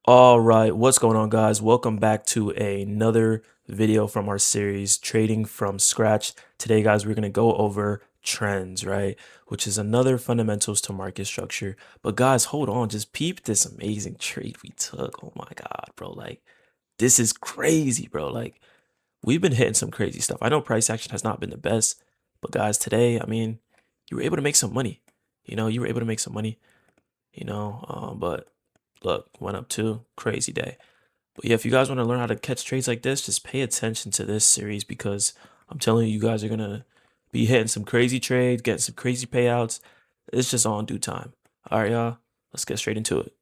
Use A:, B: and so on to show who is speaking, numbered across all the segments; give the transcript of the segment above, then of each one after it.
A: All right, what's going on, guys? Welcome back to another video from our series, Trading from Scratch. Today, guys, we're going to go over trends, right? Which is another fundamentals to market structure. But guys, hold on, just peep this amazing trade we took. Oh my God, bro. Like, this is crazy, bro. Like, we've been hitting some crazy stuff. I know price action has not been the best, but guys, today, I mean, you were able to make some money. You were able to make some money, but look, went up too. Crazy day. But yeah, if you guys want to learn how to catch trades like this, just pay attention to this series because I'm telling you, you guys are gonna be hitting some crazy trades, getting some crazy payouts. It's just all in due time. All right, y'all, let's get straight into it.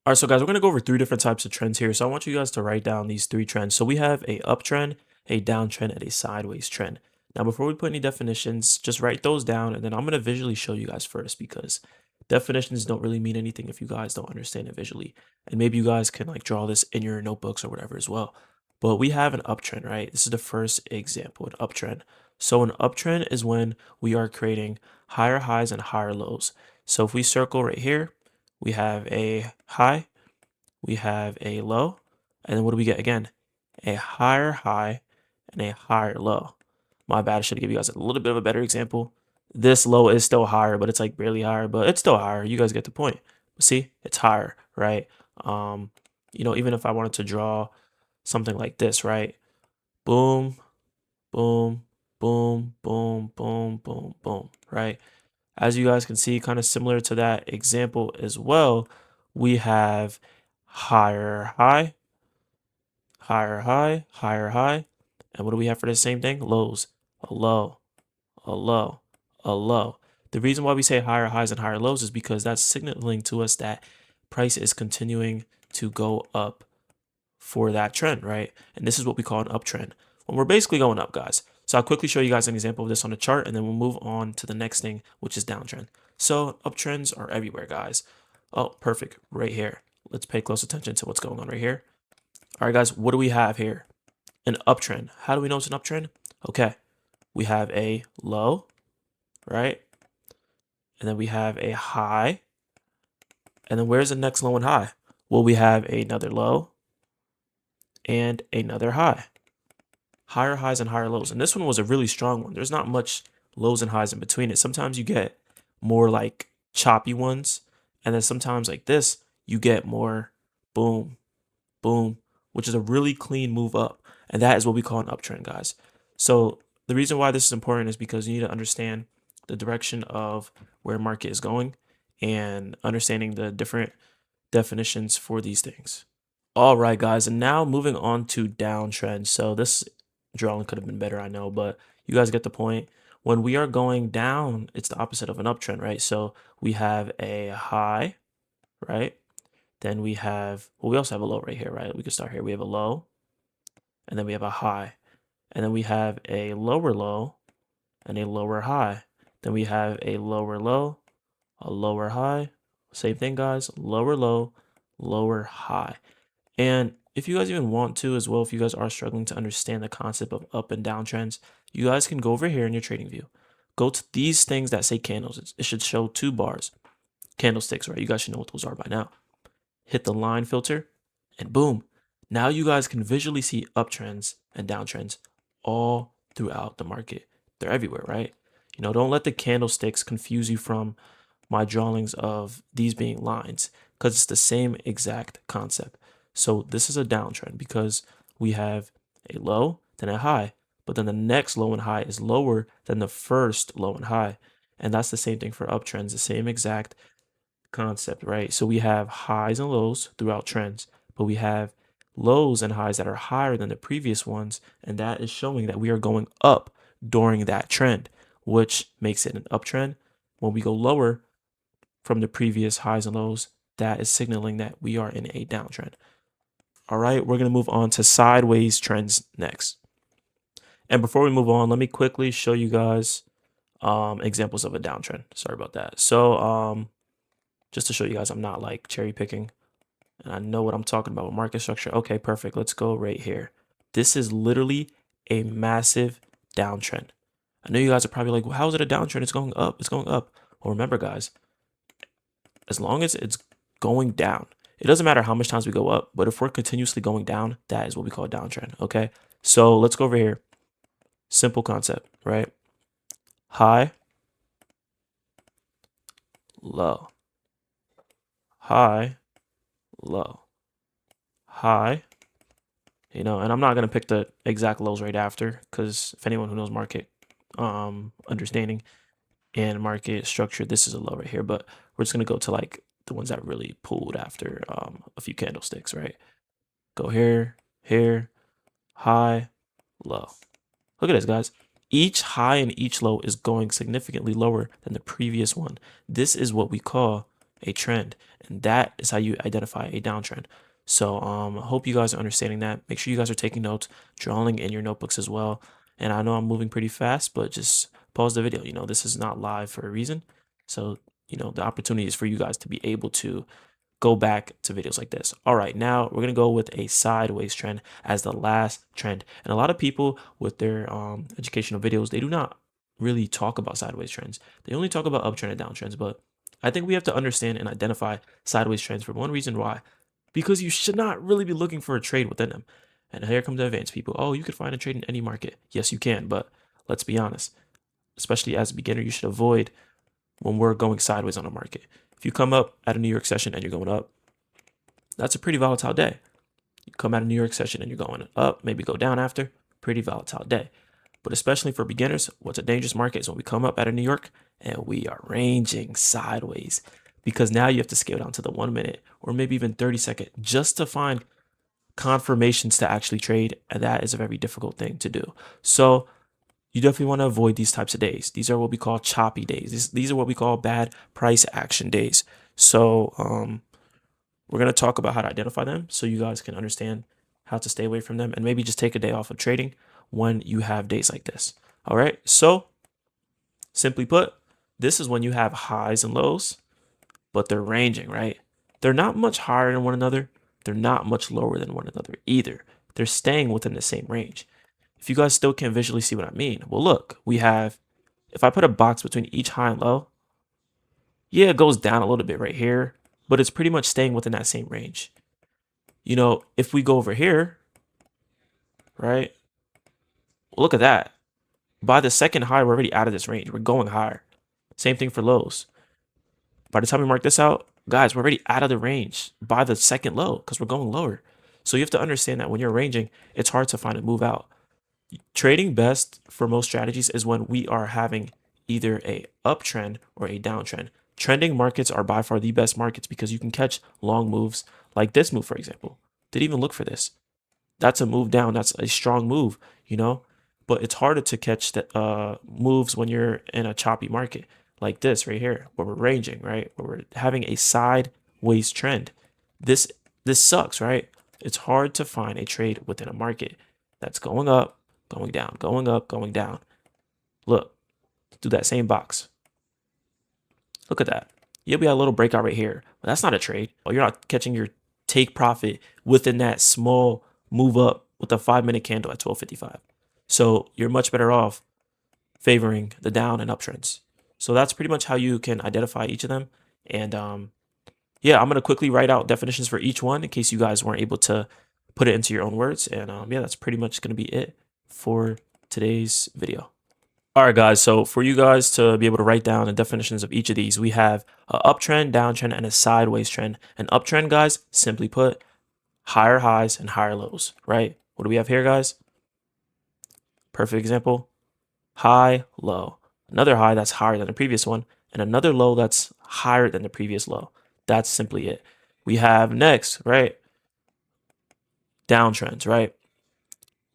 A: All right, so guys, we're gonna go over three different types of trends here. So I want you guys to write down these three trends. So we have a uptrend, a downtrend, and a sideways trend. Now, before we put any definitions, just write those down, and then I'm gonna visually show you guys first because definitions don't really mean anything if you guys don't understand it visually. And maybe you guys can like draw this in your notebooks or whatever as well. But we have an uptrend, right? This is the first example, an uptrend. So an uptrend is when we are creating higher highs and higher lows. So if we circle right here, we have a high, we have a low, and then what do we get again? A higher high and a higher low. My bad, I should give you guys a little bit of a better example. This low is still higher, but it's like barely higher, but it's still higher. You guys get the point. But see, it's higher, right? Even if I wanted to draw something like this, right? Boom, boom, boom, boom, boom, boom, boom, right? As you guys can see, kind of similar to that example as well, we have higher high, higher high, higher high. And what do we have for the same thing? Lows, a low, a low, a low. The reason why we say higher highs and higher lows is because that's signaling to us that price is continuing to go up for that trend, right? And this is what we call an uptrend. When we're basically going up, guys. So I'll quickly show you guys an example of this on the chart, and then we'll move on to the next thing, which is downtrend. So uptrends are everywhere, guys. Oh, perfect, right here. Let's pay close attention to what's going on right here. All right, guys, what do we have here? An uptrend. How do we know it's an uptrend? Okay, we have a low, right? And then we have a high. And then where's the next low and high? Well, we have another low and another high. Higher highs and higher lows. And this one was a really strong one. There's not much lows and highs in between it. Sometimes you get more like choppy ones. And then sometimes like this, you get more boom, boom, which is a really clean move up. And that is what we call an uptrend, guys. So the reason why this is important is because you need to understand the direction of where market is going and understanding the different definitions for these things. All right, guys, and now moving on to downtrend. So this drawing could have been better, I know, but you guys get the point. When we are going down, it's the opposite of an uptrend, right? So we have a high, right? Then we have, well, we also have a low right here, right? We can start here. We have a low, and then we have a high. And then we have a lower low and a lower high. Then we have a lower low, a lower high. Same thing, guys. Lower low, lower high. And if you guys even want to as well, if you guys are struggling to understand the concept of up and down trends, you guys can go over here in your trading view. Go to these things that say candles. It should show two bars, candlesticks, right? You guys should know what those are by now. Hit the line filter, and boom. Now you guys can visually see uptrends and downtrends all throughout the market. They're everywhere, right? Don't let the candlesticks confuse you from my drawings of these being lines because it's the same exact concept. So this is a downtrend because we have a low, then a high, but then the next low and high is lower than the first low and high. And that's the same thing for uptrends, the same exact concept, right? So we have highs and lows throughout trends, but we have lows and highs that are higher than the previous ones, and that is showing that we are going up during that trend, which makes it an uptrend. When we go lower from the previous highs and lows, that is signaling that we are in a downtrend. All right, we're going to move on to sideways trends next. And before we move on, let me quickly show you guys examples of a downtrend. Sorry about that. So just to show you guys I'm not like cherry picking and I know what I'm talking about with market structure. Okay, perfect. Let's go right here. This is literally a massive downtrend. I know you guys are probably like, well, how is it a downtrend? It's going up. It's going up. Well, remember, guys, as long as it's going down, It doesn't matter how much times we go up, but if we're continuously going down, that is what we call a downtrend, okay? So let's go over here. Simple concept, right? High, low, high, low, high, and I'm not gonna pick the exact lows right after, because if anyone who knows market understanding and market structure, this is a low right here, but we're just gonna go to like the ones that really pulled after a few candlesticks, right? Go here, here, high, low. Look at this, guys. Each high and each low is going significantly lower than the previous one. This is what we call a trend, and that is how you identify a downtrend. So I hope you guys are understanding that. Make sure you guys are taking notes, drawing in your notebooks as well. And I know I'm moving pretty fast, but just pause the video. This is not live for a reason. So, the opportunity is for you guys to be able to go back to videos like this. All right, now we're going to go with a sideways trend as the last trend. And a lot of people with their educational videos, they do not really talk about sideways trends. They only talk about uptrend and downtrends. But I think we have to understand and identify sideways trends for one reason why. Because you should not really be looking for a trade within them. And here come the advanced people. Oh, you could find a trade in any market. Yes, you can. But let's be honest, especially as a beginner, you should avoid when we're going sideways on a market. If you come up at a New York session and you're going up, that's a pretty volatile day. You come at a New York session and you're going up, maybe go down after, pretty volatile day. But especially for beginners, what's a dangerous market is when we come up at a New York and we are ranging sideways, because now you have to scale down to the 1 minute or maybe even 30-second just to find confirmations to actually trade. And that is a very difficult thing to do. So you definitely want to avoid these types of days. These are what we call choppy days. These are what we call bad price action days. So we're going to talk about how to identify them so you guys can understand how to stay away from them and maybe just take a day off of trading when you have days like this. All right. So simply put, this is when you have highs and lows, but they're ranging, right? They're not much higher than one another. They're not much lower than one another either. They're staying within the same range. If you guys still can't visually see what I mean, well, look, we have, if I put a box between each high and low, yeah, it goes down a little bit right here, but it's pretty much staying within that same range. If we go over here, right, look at that. By the second high, we're already out of this range. We're going higher. Same thing for lows. By the time we mark this out, guys, we're already out of the range by the second low because we're going lower. So you have to understand that when you're ranging, it's hard to find a move out. Trading best for most strategies is when we are having either a uptrend or a downtrend. Trending markets are by far the best markets because you can catch long moves like this move, for example. Didn't even look for this. That's a move down. That's a strong move, but it's harder to catch the moves when you're in a choppy market like this right here, where we're ranging, right? Where we're having a sideways trend. This sucks, right? It's hard to find a trade within a market that's going up, going down, going up, going down. Look, do that same box. Look at that. Yeah, we got a little breakout right here, but that's not a trade. Well, you're not catching your take profit within that small move up with a 5-minute candle at 12.55. So you're much better off favoring the down and uptrends. So that's pretty much how you can identify each of them. And yeah, I'm going to quickly write out definitions for each one in case you guys weren't able to put it into your own words. And yeah, that's pretty much going to be it for today's video. All right, guys. So for you guys to be able to write down the definitions of each of these, we have an uptrend, downtrend, and a sideways trend. An uptrend, guys, simply put, higher highs and higher lows, right? What do we have here, guys? Perfect example. High, low. Another high that's higher than the previous one, and another low that's higher than the previous low. That's simply it. We have next, right? Downtrends, right?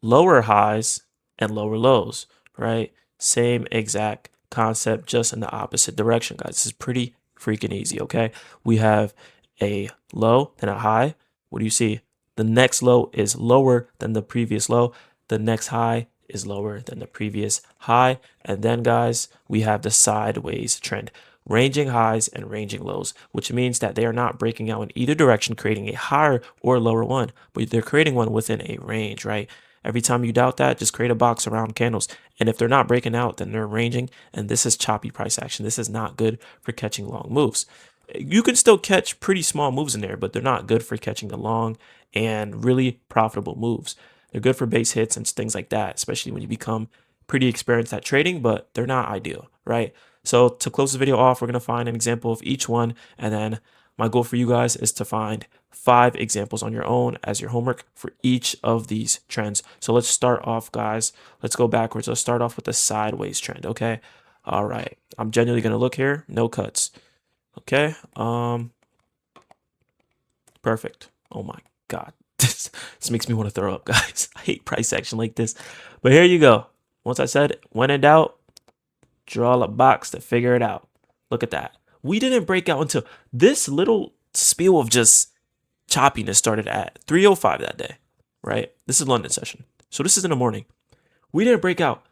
A: Lower highs and lower lows, right? Same exact concept, just in the opposite direction, guys. This is pretty freaking easy, okay? We have a low and a high. What do you see? The next low is lower than the previous low. The next high is lower than the previous high. And then, guys, we have the sideways trend. Ranging highs and ranging lows, which means that they are not breaking out in either direction, creating a higher or lower one, but they're creating one within a range, right? Every time you doubt that, just create a box around candles. And if they're not breaking out, then they're ranging. And this is choppy price action. This is not good for catching long moves. You can still catch pretty small moves in there, but they're not good for catching the long and really profitable moves. They're good for base hits and things like that, especially when you become pretty experienced at trading, but they're not ideal, right? So to close this video off, we're going to find an example of each one. And then my goal for you guys is to find 5 examples on your own as your homework for each of these trends. So let's start off, guys. Let's go backwards. Let's start off with the sideways trend, okay? All right. I'm genuinely going to look here. No cuts. Okay. Perfect. Oh my God. This makes me want to throw up, guys. I hate price action like this. But here you go. Once I said, when in doubt, draw a box to figure it out. Look at that. We didn't break out until this little spiel of just choppiness started at 3:05 that day, right? This is London session. So this is in the morning. We didn't break out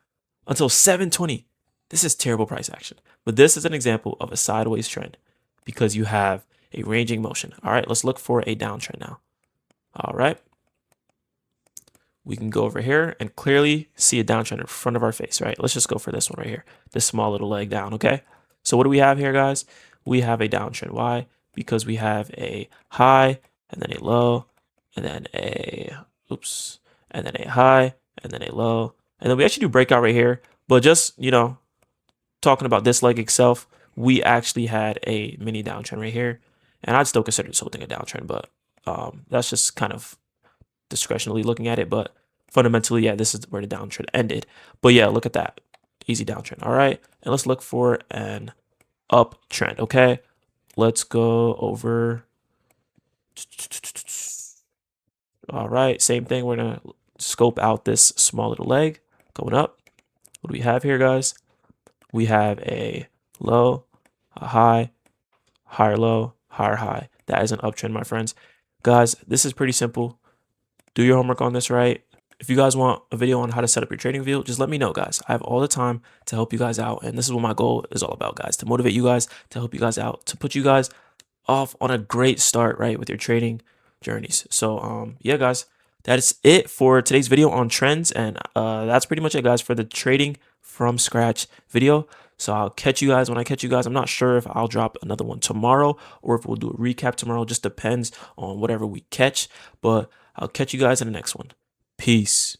A: until 7:20. This is terrible price action. But this is an example of a sideways trend because you have a ranging motion. All right, let's look for a downtrend now. All right. We can go over here and clearly see a downtrend in front of our face, right? Let's just go for this one right here, this small little leg down, okay? So what do we have here, guys? We have a downtrend. Why? Because we have a high and then a low and then a, oops, and then a high and then a low. And then we actually do breakout right here, but just, talking about this leg itself, we actually had a mini downtrend right here. And I'd still consider this whole thing a downtrend, but that's just kind of discretionally looking at it. But fundamentally, yeah, this is where the downtrend ended. But yeah, look at that. Easy downtrend. All right. And let's look for an uptrend. Okay. Let's go over. All right. Same thing. We're going to scope out this small little leg going up. What do we have here, guys? We have a low, a high, higher low, higher high. That is an uptrend, my friends. Guys, this is pretty simple. Do your homework on this, right? If you guys want a video on how to set up your trading view, just let me know, guys. I have all the time to help you guys out. And this is what my goal is all about, guys, to motivate you guys, to help you guys out, to put you guys off on a great start, right, with your trading journeys. So, yeah, guys, that is it for today's video on trends. And that's pretty much it, guys, for the trading from scratch video. So I'll catch you guys when I catch you guys. I'm not sure if I'll drop another one tomorrow or if we'll do a recap tomorrow. Just depends on whatever we catch. But I'll catch you guys in the next one. Peace.